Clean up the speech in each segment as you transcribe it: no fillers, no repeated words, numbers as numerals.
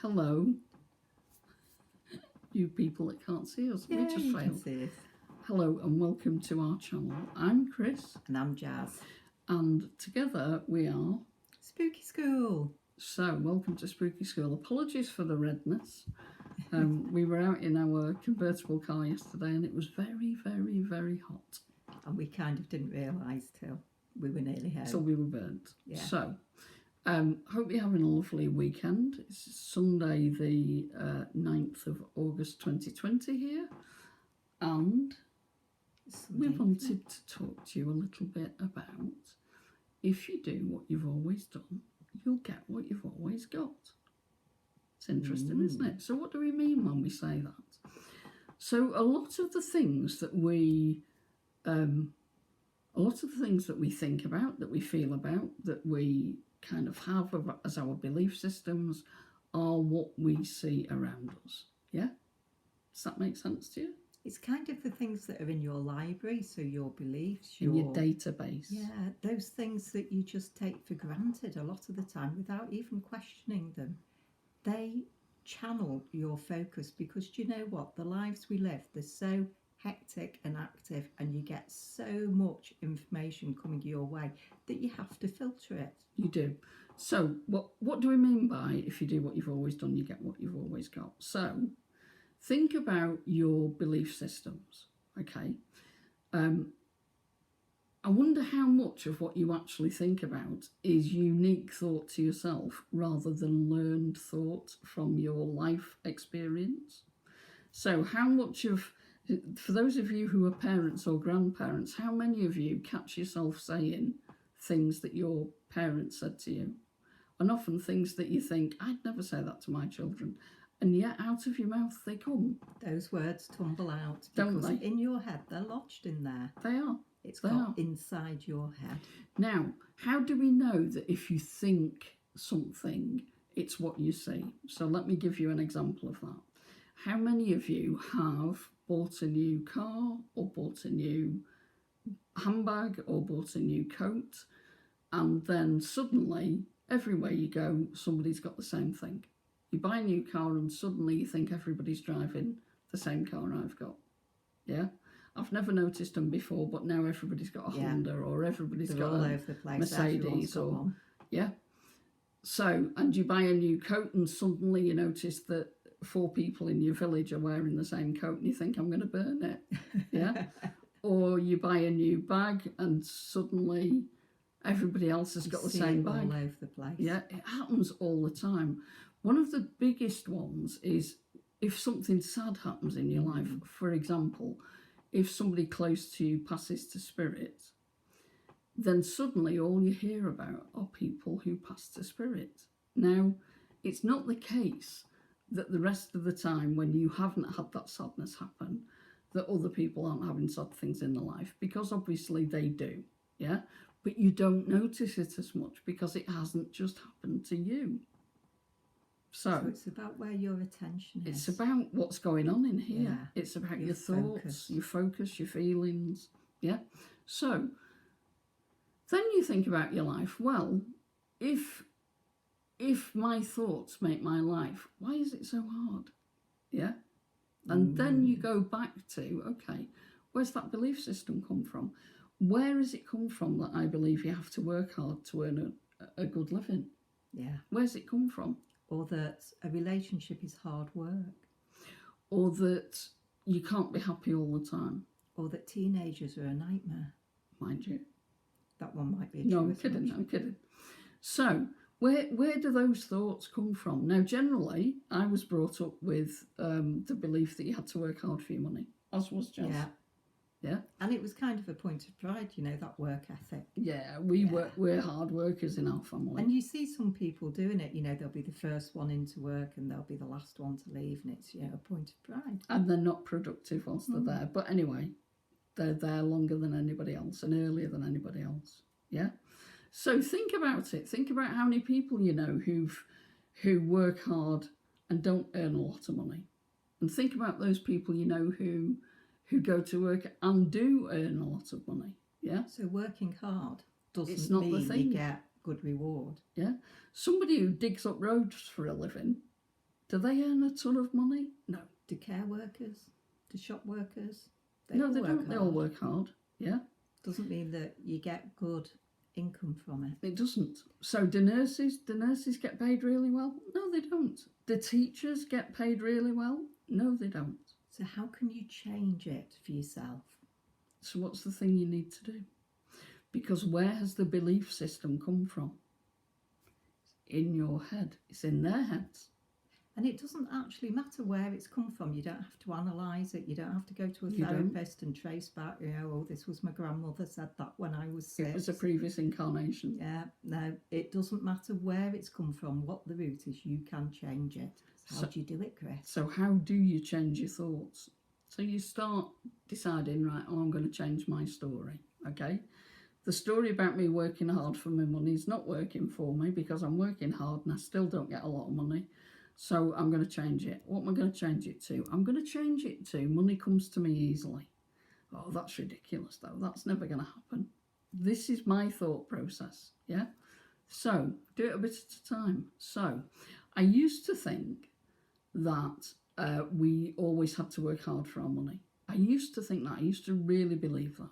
Hello, you people that can't see us. Yeah, We just you can failed. see us. Hello and welcome to our channel. I'm Chris, And I'm Jazz. and together we are. Spooky School. So, welcome to Spooky School. Apologies for the redness. We were out in our convertible car yesterday and it was very, very, very hot. And we kind of didn't realise till we were nearly home. So we were burnt. Yeah. So, hope you're having a lovely weekend. It's Sunday, the 9th of August 2020 here. And we wanted to talk to you a little bit about if you do what you've always done, you'll get what you've always got. It's interesting, isn't it? So what do we mean when we say that? So a lot of the things that we think about, that we feel about, that we kind of have as our belief systems are what we see around us. Yeah? Does that make sense to you? It's kind of the things that are in your library, so your beliefs, in your database. Yeah, those things that you just take for granted a lot of the time without even questioning them. They channel your focus because do you know what? The lives we live, they're so hectic and active, and you get so much information coming your way that you have to filter it. You do. So what do we mean by if you do what you've always done, you get what you've always got? So think about your belief systems, okay? I wonder how much of what you actually think about is unique thought to yourself rather than learned thought from your life experience. So how much of, for those of you who are parents or grandparents, how many of you catch yourself saying things that your parents said to you? And often things that you think, I'd never say that to my children. And yet out of your mouth they come. Those words tumble out. Don't because they? In your head, they're lodged in there. They are. It's got inside your head. Now, how do we know that if you think something, it's what you see? So let me give you an example of that. How many of you have bought a new car or bought a new handbag or bought a new coat, and then suddenly, everywhere you go, somebody's got the same thing? You buy a new car and suddenly you think everybody's driving the same car I've got. Yeah? I've never noticed them before, but now everybody's got a Honda or everybody's got all a over the place. Mercedes or yeah. So, and you buy a new coat and suddenly you notice that 4 people in your village are wearing the same coat and you think, I'm going to burn it. Yeah. Or you buy a new bag and suddenly everybody else has got the same bag. All over the place. Yeah, it happens all the time. One of the biggest ones is if something sad happens in your life. For example, if somebody close to you passes to spirit, then suddenly all you hear about are people who pass to spirit. Now, it's not the case that the rest of the time when you haven't had that sadness happen, that other people aren't having sad things in their life, because obviously they do, yeah? But you don't notice it as much because it hasn't just happened to you. So it's about where your attention It's is. about what's going on in here. Yeah. It's about your thoughts, your focus, your feelings. Yeah. So then you think about your life. Well, if my thoughts make my life, why is it so hard? Yeah. And then you go back to, okay, where's that belief system come from? Where has it come from that I believe you have to work hard to earn a good living? Yeah. Where's it come from? Or that a relationship is hard work. Or that you can't be happy all the time. Or that teenagers are a nightmare. Mind you. That one might be a No, I'm kidding. So, where do those thoughts come from? Now, generally, I was brought up with the belief that you had to work hard for your money, as was Jess. Yeah. Yeah. And it was kind of a point of pride, you know, that work ethic. Yeah, we're hard workers in our family. And you see some people doing it, you know, they'll be the first one into work and they'll be the last one to leave, and it's, you know, a point of pride. And they're not productive whilst they're there. But anyway, they're there longer than anybody else and earlier than anybody else. Yeah. So think about it. Think about how many people you know who work hard and don't earn a lot of money. And think about those people you know who go to work and do earn a lot of money. Yeah. So working hard doesn't not mean the thing. you get good reward. Yeah. Somebody who digs up roads for a living Do they earn a ton of money? No. Do care workers, do shop workers? No, all they work don't. They all hard. work hard. Yeah. Doesn't mean that you get good income from it. It doesn't. So do nurses? Do nurses get paid really well? No, they don't. Do teachers get paid really well? No, they don't. So how can you change it for yourself? So what's the thing you need to do? Because where has the belief system come from? In your head. It's in their heads. And it doesn't actually matter where it's come from. You don't have to analyse it. You don't have to go to a You don't. therapist and trace back, oh, this was my grandmother said that when I was 6. It was a previous incarnation. Yeah, no, it doesn't matter where it's come from, what the root is, you can change it. How So- do you do it, Chris? So how do you change your thoughts? So you start deciding, right, I'm going to change my story, okay? The story about me working hard for my money is not working for me because I'm working hard and I still don't get a lot of money. So I'm going to change it. What am I going to change it to? I'm going to change it to money comes to me easily. Oh, that's ridiculous though. That's never going to happen. This is my thought process, yeah? So do it a bit at a time. So I used to think that we always had to work hard for our money. I used to think that. I used to really believe that.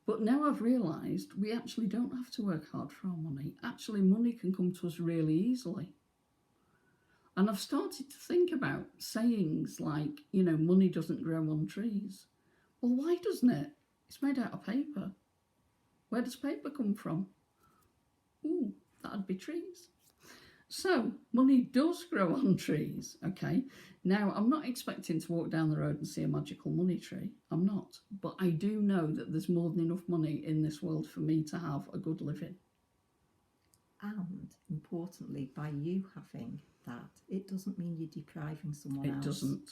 But now I've realised we actually don't have to work hard for our money. Actually, money can come to us really easily. And I've started to think about sayings like, money doesn't grow on trees. Well, why doesn't it? It's made out of paper. Where does paper come from? Ooh, that'd be trees. So, money does grow on trees, okay? Now, I'm not expecting to walk down the road and see a magical money tree. I'm not. But I do know that there's more than enough money in this world for me to have a good living. And importantly, by you having that, it doesn't mean you're depriving someone It else. doesn't.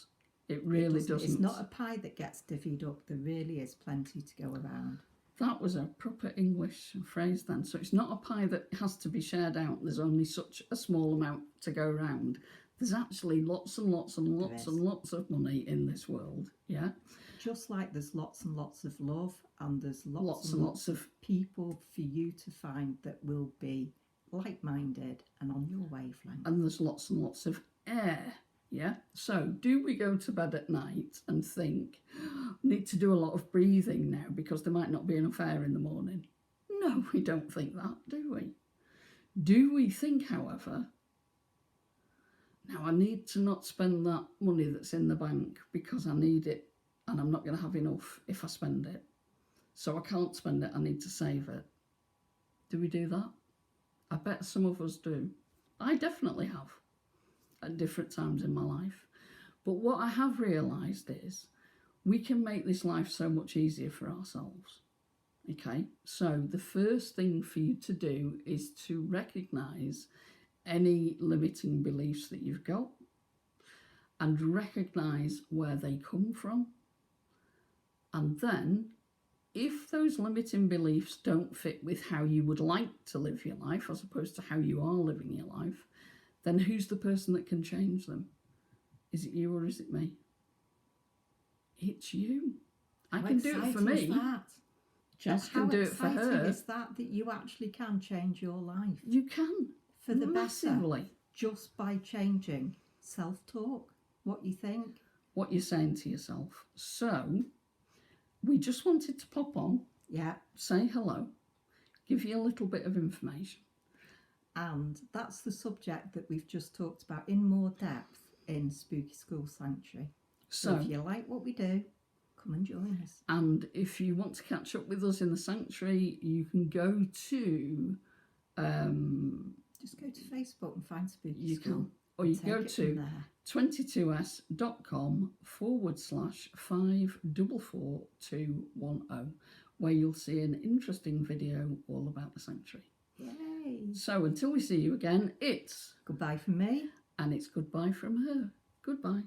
It really doesn't. It's not a pie that gets divvied up. There really is plenty to go around. That was a proper English phrase then. So it's not a pie that has to be shared out. There's only such a small amount to go round. There's actually lots and lots and lots and lots of money in this world. Yeah. Just like there's lots and lots of love, and there's Lots and lots of people for you to find that will be like-minded and on your wavelength. And there's lots and lots of air. Yeah. So do we go to bed at night and think, need to do a lot of breathing now because there might not be enough air in the morning? No, we don't think that, do we? Do we think, however, now I need to not spend that money that's in the bank because I need it and I'm not going to have enough if I spend it. So I can't spend it, I need to save it. Do we do that? I bet some of us do. I definitely have at different times in my life. But what I have realised is we can make this life so much easier for ourselves. Okay, so the first thing for you to do is to recognise any limiting beliefs that you've got and recognise where they come from. And then if those limiting beliefs don't fit with how you would like to live your life as opposed to how you are living your life, then who's the person that can change them? Is it you or is it me? It's you. I can do it for me. Jess can do it for her. How exciting is that you actually can change your life You can. for the Massively. better just by changing self-talk, what you think. What you're saying to yourself. So, we just wanted to pop on, Yeah, say hello, give you a little bit of information. and that's the subject that we've just talked about in more depth in Spooky School Sanctuary. So if you like what we do, come and join us. And if you want to catch up with us in the sanctuary, you can go to Just go to Facebook and find Spooky you School. can, or you can go Take it from to there. 22s.com/544210, where you'll see an interesting video all about the sanctuary. Yay! So until we see you again, it's Goodbye from me. and it's goodbye from her. Goodbye.